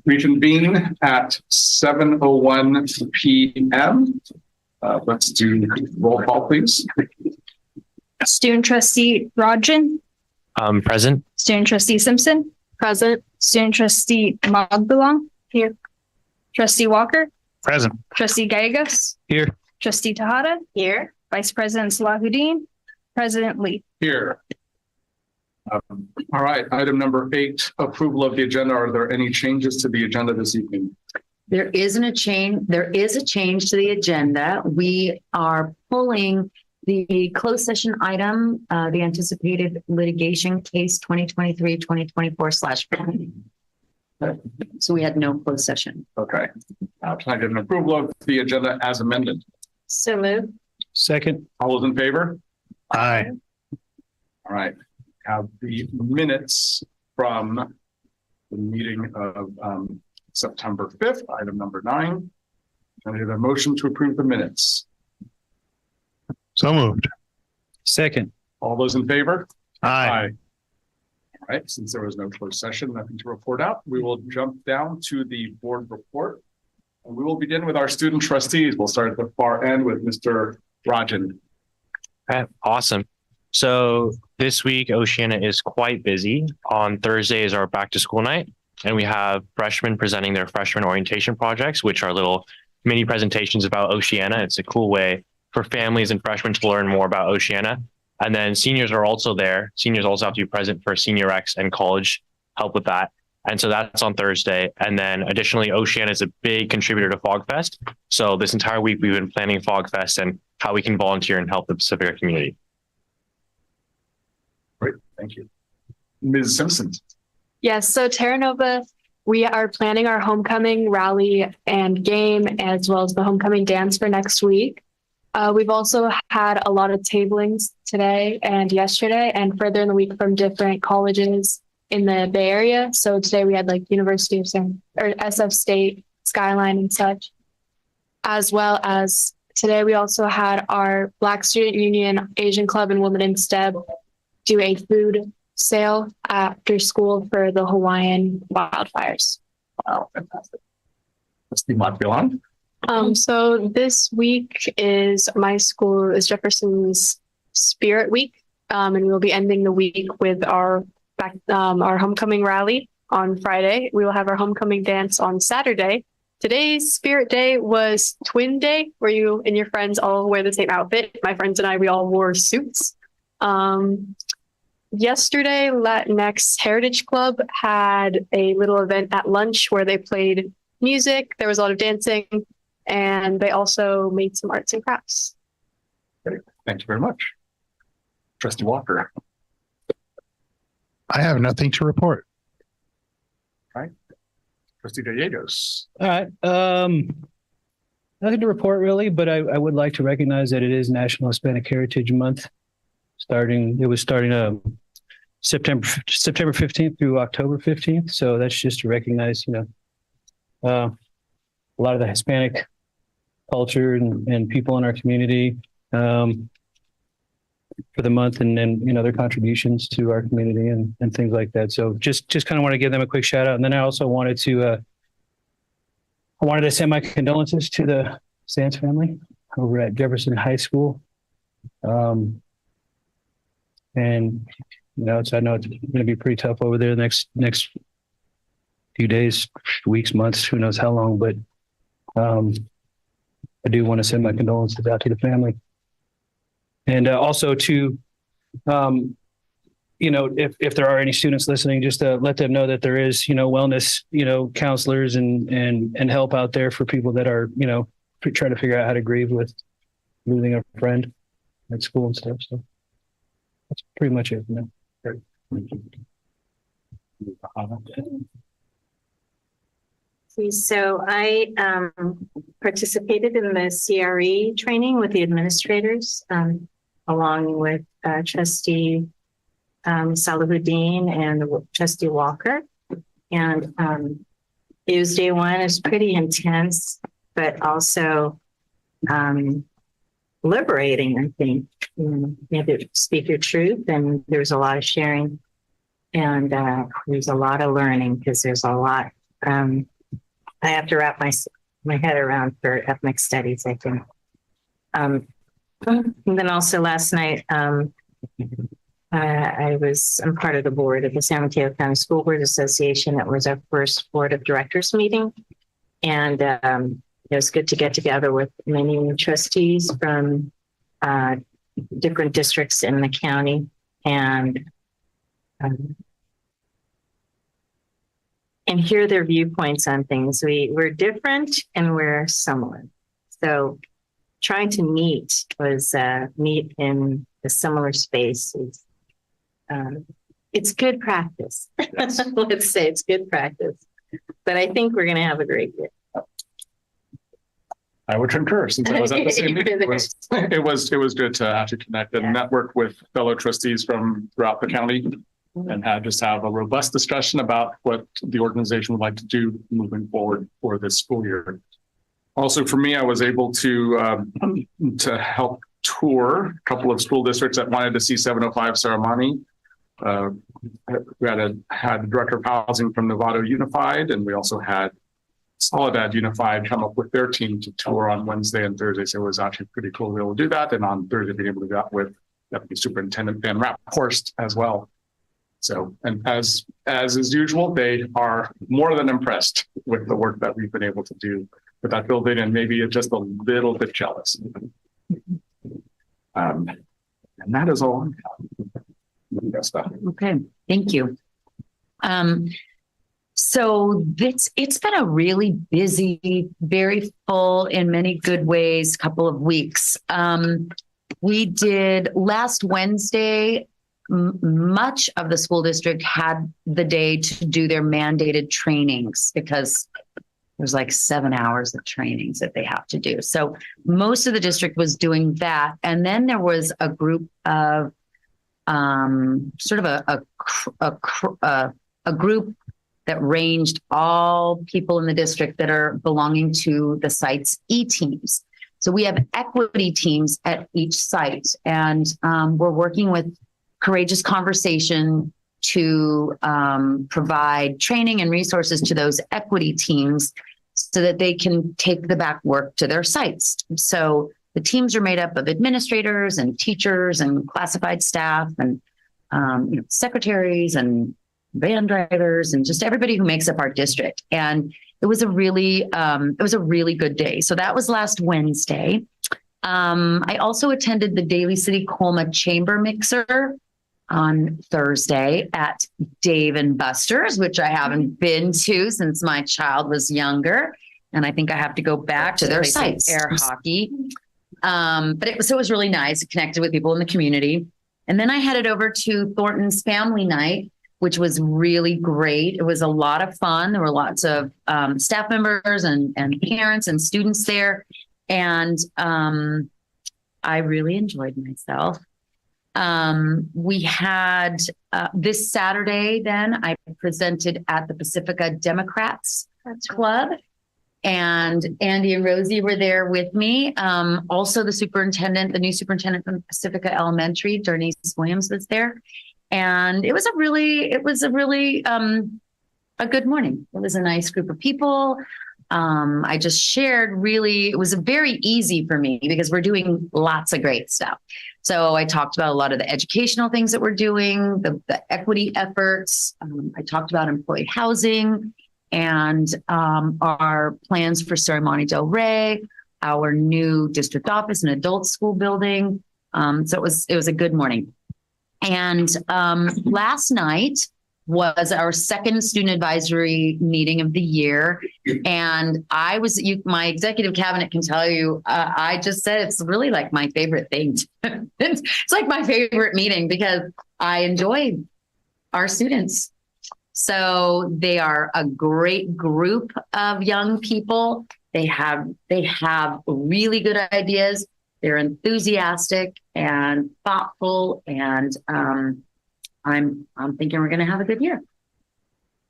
Reconvene at 7:01 p.m. Let's do roll call, please. Student trustee Rajan. Present. Student trustee Simpson. Present. Student trustee Magbilong. Here. Trustee Walker. Present. Trustee Gallegos. Here. Trustee Tejada. Here. Vice President Salahuddin. President Lee. Here. All right, item number 8, approval of the agenda. Are there any changes to the agenda this evening? There isn't a change. There is a change to the agenda. We are pulling the closed session item, the anticipated litigation case 2023-2024/. So we had no closed session. Okay. Can I get an approval of the agenda as amended? So moved. Second. All those in favor? Aye. All right. Have the minutes from the meeting of September 5th, item number 9. Can I get a motion to approve the minutes? So moved. Second. All those in favor? Aye. All right. Since there was no closed session, nothing to report out, we will jump down to the board report. And we will begin with our student trustees. We'll start at the far end with Mr. Rajan. Okay, awesome. So this week, Oceana is quite busy. On Thursday is our back to school night, and we have freshmen presenting their freshman orientation projects, which are little mini presentations about Oceana. It's a cool way for families and freshmen to learn more about Oceana. And then seniors are also there. Seniors also have to be present for Senior X and college help with that. And so that's on Thursday. And then additionally, Oceana is a big contributor to FogFest. So this entire week, we've been planning FogFest and how we can volunteer and help the Pacifica community. Great, thank you. Ms. Simpson. Yes, so Terra Nova, we are planning our homecoming rally and game, as well as the homecoming dance for next week. We've also had a lot of tablings today and yesterday and further in the week from different colleges in the Bay Area. So today we had like University of SF State, Skyline and such, as well as today we also had our Black Student Union, Asian Club and Women in STEM do a food sale after school for the Hawaiian wildfires. Wow, fantastic. Trustee Matbilan. So this week is my school is Jefferson's Spirit Week, and we'll be ending the week with our homecoming rally on Friday. We will have our homecoming dance on Saturday. Today's Spirit Day was Twin Day, where you and your friends all wear the same outfit. My friends and I, we all wore suits. Yesterday, Latinx Heritage Club had a little event at lunch where they played music. There was a lot of dancing, and they also made some arts and crafts. Great. Thank you very much. Trustee Walker. I have nothing to report. All right. Trustee Gallegos. All right. Nothing to report really, but I would like to recognize that it is National Hispanic Heritage Month. It was starting September 15th through October 15th. So that's just to recognize, a lot of the Hispanic culture and people in our community for the month, and then, their contributions to our community and things like that. So just kind of want to give them a quick shout out. And then I also wanted to send my condolences to the Sands family over at Jefferson High School. And I know it's going to be pretty tough over there the next few days, weeks, months, who knows how long, but I do want to send my condolences out to the family. And also to, if there are any students listening, just to let them know that there is, wellness, counselors and help out there for people that are, trying to figure out how to grieve with losing a friend at school and stuff. So that's pretty much it. Great. Thank you. So I participated in the CRE training with the administrators, along with Trustee Salahuddin and Trustee Walker. And it was day one. It was pretty intense, but also liberating, I think. You have to speak your truth, and there was a lot of sharing. And there's a lot of learning because there's a lot I have to wrap my head around for ethnic studies, I think. And then also last night, I'm part of the board of the San Mateo County School Board Association. It was our first board of directors meeting. And it was good to get together with many trustees from different districts in the county and hear their viewpoints on things. We're different and we're similar. So trying to meet in a similar space is it's good practice. Yes. Let's say it's good practice. But I think we're going to have a great year. I would concur, since I was at the same meeting. It was good to actually connect and network with fellow trustees from throughout the county and have a robust discussion about what the organization would like to do moving forward for this school year. Also, for me, I was able to help tour a couple of school districts that wanted to see 705 Serramonte. We had the director of housing from Novato Unified, and we also had Soledad Unified come up with their team to tour on Wednesday and Thursday. So it was actually pretty cool to be able to do that. And on Thursday, being able to do that with Deputy Superintendent Van Rapphorst as well. So, and as is usual, they are more than impressed with the work that we've been able to do with that building, and maybe just a little bit jealous. And that is all. Okay, thank you. So it's been a really busy, very full in many good ways, couple of weeks. We did last Wednesday, much of the school district had the day to do their mandated trainings because there's like 7 hours of trainings that they have to do. So most of the district was doing that. And then there was a group of sort of a group that ranged all people in the district that are belonging to the site's E-teams. So we have equity teams at each site, and we're working with Courageous Conversation to provide training and resources to those equity teams so that they can take the back work to their sites. So the teams are made up of administrators and teachers and classified staff and secretaries and van drivers and just everybody who makes up our district. And it was a really good day. So that was last Wednesday. I also attended the Daly City Colma Chamber Mixer on Thursday at Dave and Buster's, which I haven't been to since my child was younger. And I think I have to go back to their site, air hockey. But it was really nice. It connected with people in the community. And then I headed over to Thornton's Family Night, which was really great. It was a lot of fun. There were lots of staff members and parents and students there. And I really enjoyed myself. We had this Saturday, then I presented at the Pacifica Democrats Club, and Andy and Rosie were there with me. Also the new superintendent from Pacifica Elementary, Darnese Williams, was there. And it was a really a good morning. It was a nice group of people. I just shared it was very easy for me because we're doing lots of great stuff. So I talked about a lot of the educational things that we're doing, the equity efforts. I talked about employee housing and our plans for Serramonte Del Rey, our new district office and adult school building. So it was a good morning. And last night was our second student advisory meeting of the year. And my executive cabinet can tell you, I just said it's really like my favorite thing. It's like my favorite meeting because I enjoy our students. So they are a great group of young people. They have really good ideas. They're enthusiastic and thoughtful, and I'm thinking we're going to have a good year.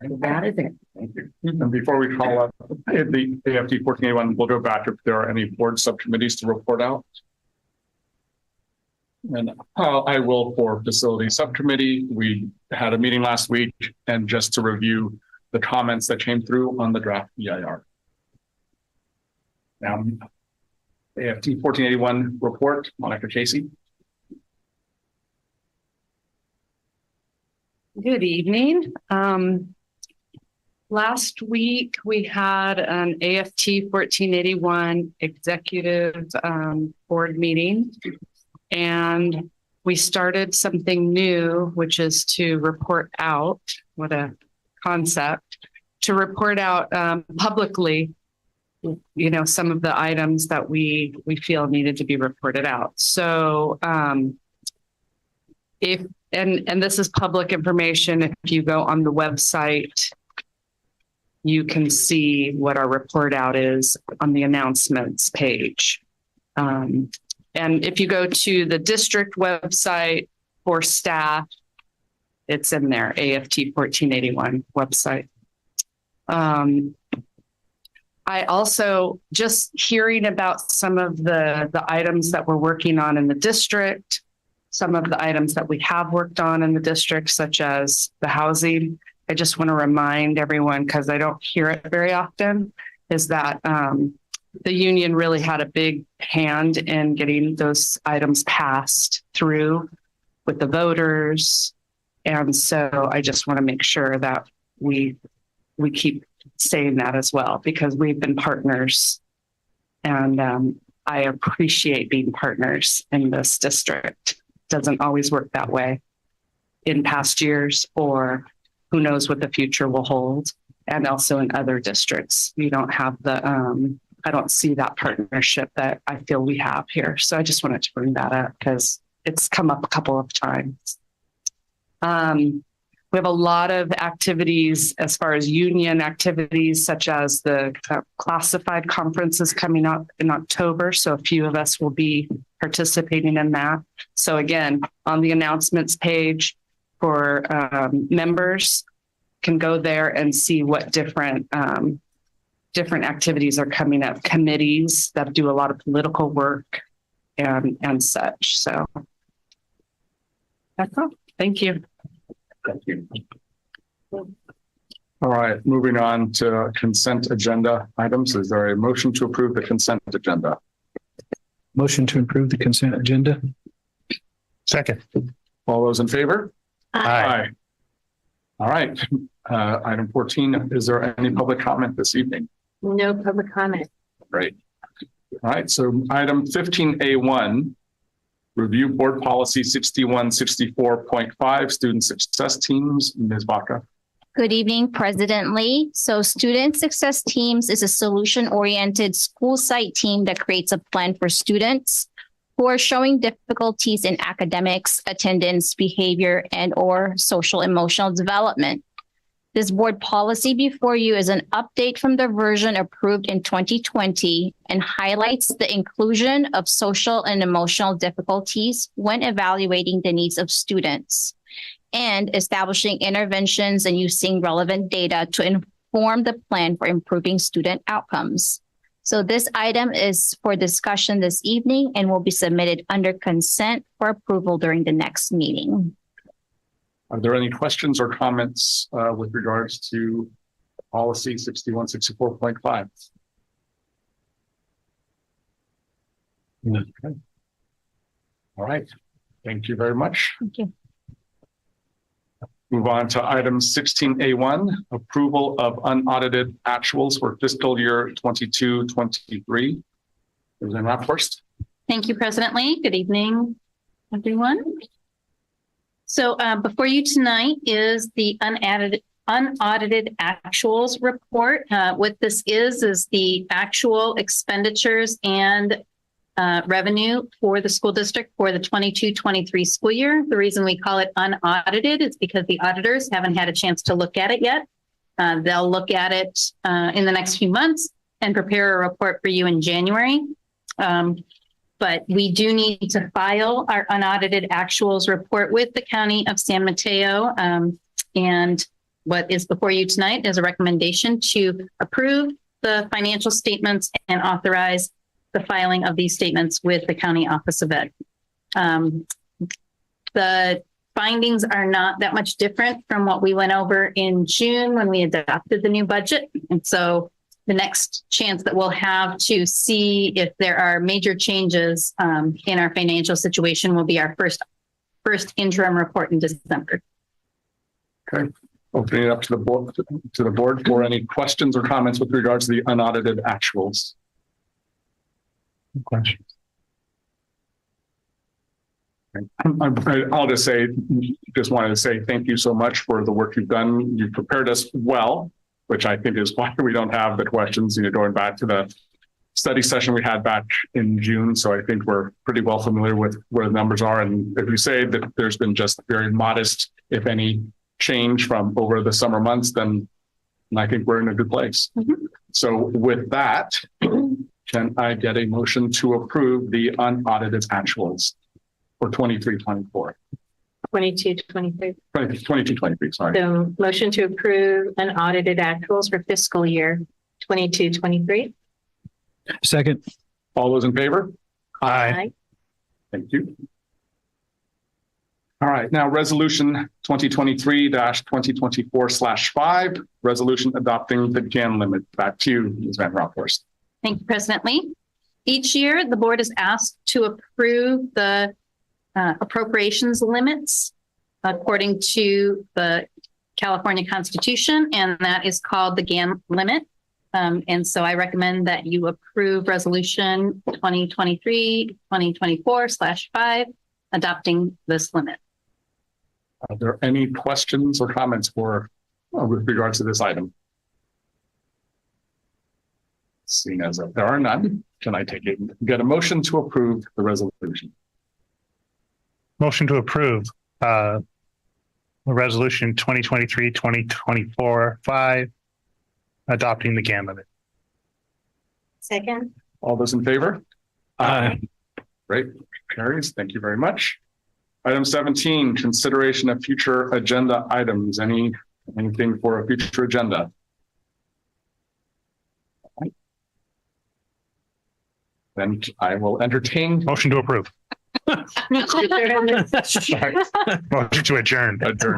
That is it. Thank you. And before we call up the AFD 1481, we'll go back if there are any board subcommittees to report out. And I will for facility subcommittee. We had a meeting last week and just to review the comments that came through on the draft EIR. Now, AFT 1481 report, Monica Casey. Good evening. Last week we had an AFT 1481 executive board meeting, and we started something new, which is to report out, what a concept, to report out publicly, you know, some of the items that we feel needed to be reported out. So if this is public information, if you go on the website, you can see what our report out is on the announcements page. And if you go to the district website for staff, it's in there, AFT 1481 website. I also just hearing about some of the items that we're working on in the district, some of the items that we have worked on in the district, such as the housing. I just want to remind everyone, because I don't hear it very often, is that the union really had a big hand in getting those items passed through with the voters. And so I just want to make sure that we keep saying that as well, because we've been partners. And I appreciate being partners in this district. Doesn't always work that way in past years, or who knows what the future will hold. And also in other districts, we don't have the, I don't see that partnership that I feel we have here. So I just wanted to bring that up because it's come up a couple of times. We have a lot of activities as far as union activities, such as the classified conferences coming up in October. So a few of us will be participating in that. So again, on the announcements page for members can go there and see what different activities are coming up, committees that do a lot of political work and such. So that's all. Thank you. Thank you. All right, moving on to consent agenda items. Is there a motion to approve the consent agenda? Motion to approve the consent agenda. Second. All those in favor? Aye. All right. Item 14, is there any public comment this evening? No public comment. Great. All right, so item 15A1, review board policy 6164.5, student success teams. Ms. Baca. Good evening, President Lee. So Student Success Teams is a solution-oriented school site team that creates a plan for students who are showing difficulties in academics, attendance, behavior, and or social emotional development. This board policy before you is an update from the version approved in 2020 and highlights the inclusion of social and emotional difficulties when evaluating the needs of students and establishing interventions and using relevant data to inform the plan for improving student outcomes. So this item is for discussion this evening and will be submitted under consent for approval during the next meeting. Are there any questions or comments with regards to policy 6164.5? Okay. All right. Thank you very much. Thank you. Move on to item 16A1, approval of unaudited actuals for fiscal year 22-23. Is that first? Thank you, President Lee. Good evening, everyone. So before you tonight is the unaudited actuals report. What this is the actual expenditures and revenue for the school district for the 22-23 school year. The reason we call it unaudited is because the auditors haven't had a chance to look at it yet. They'll look at it in the next few months and prepare a report for you in January. But we do need to file our unaudited actuals report with the County of San Mateo. And what is before you tonight is a recommendation to approve the financial statements and authorize the filing of these statements with the County Office of Ed. the findings are not that much different from what we went over in June when we adopted the new budget. And so the next chance that we'll have to see if there are major changes in our financial situation will be our first interim report in December. Okay, opening it up to the board for any questions or comments with regards to the unaudited actuals. Questions? I'll just wanted to say thank you so much for the work you've done. You've prepared us well, which I think is why we don't have the questions, going back to the study session we had back in June. So I think we're pretty well familiar with where the numbers are. And if you say that there's been just very modest, if any, change from over the summer months, then I think we're in a good place. Mm-hmm. So with that, can I get a motion to approve the unaudited actuals for 23-24? 22-23. 22-23, sorry. So motion to approve unaudited actuals for fiscal year 22-23. Second. All those in favor? Aye. Thank you. All right, now resolution 2023-2024/5, resolution adopting the GAN limit. Back to you, Ms. Van Raaphorst. Thank you, President Lee. Each year, the board is asked to approve the appropriations limits according to the California Constitution, and that is called the GAN limit. And so I recommend that you approve resolution 2023-2024/5, adopting this limit. Are there any questions or comments with regards to this item? Seeing as there are none, can I get a motion to approve the resolution? Motion to approve resolution 2023-2024/5, adopting the GAN limit. Second. All those in favor? Aye. Great, carries. Thank you very much. Item 17, consideration of future agenda items. Anything for a future agenda? All right. Then I will entertain. Motion to approve. Sorry. Motion to adjourn. Was there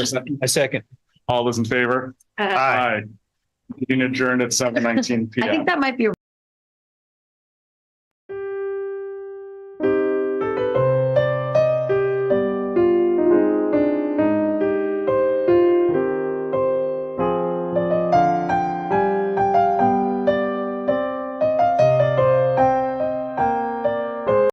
a second? A second. All those in favor? Aye. Meeting adjourned at 7:19 I p.m. think that might be a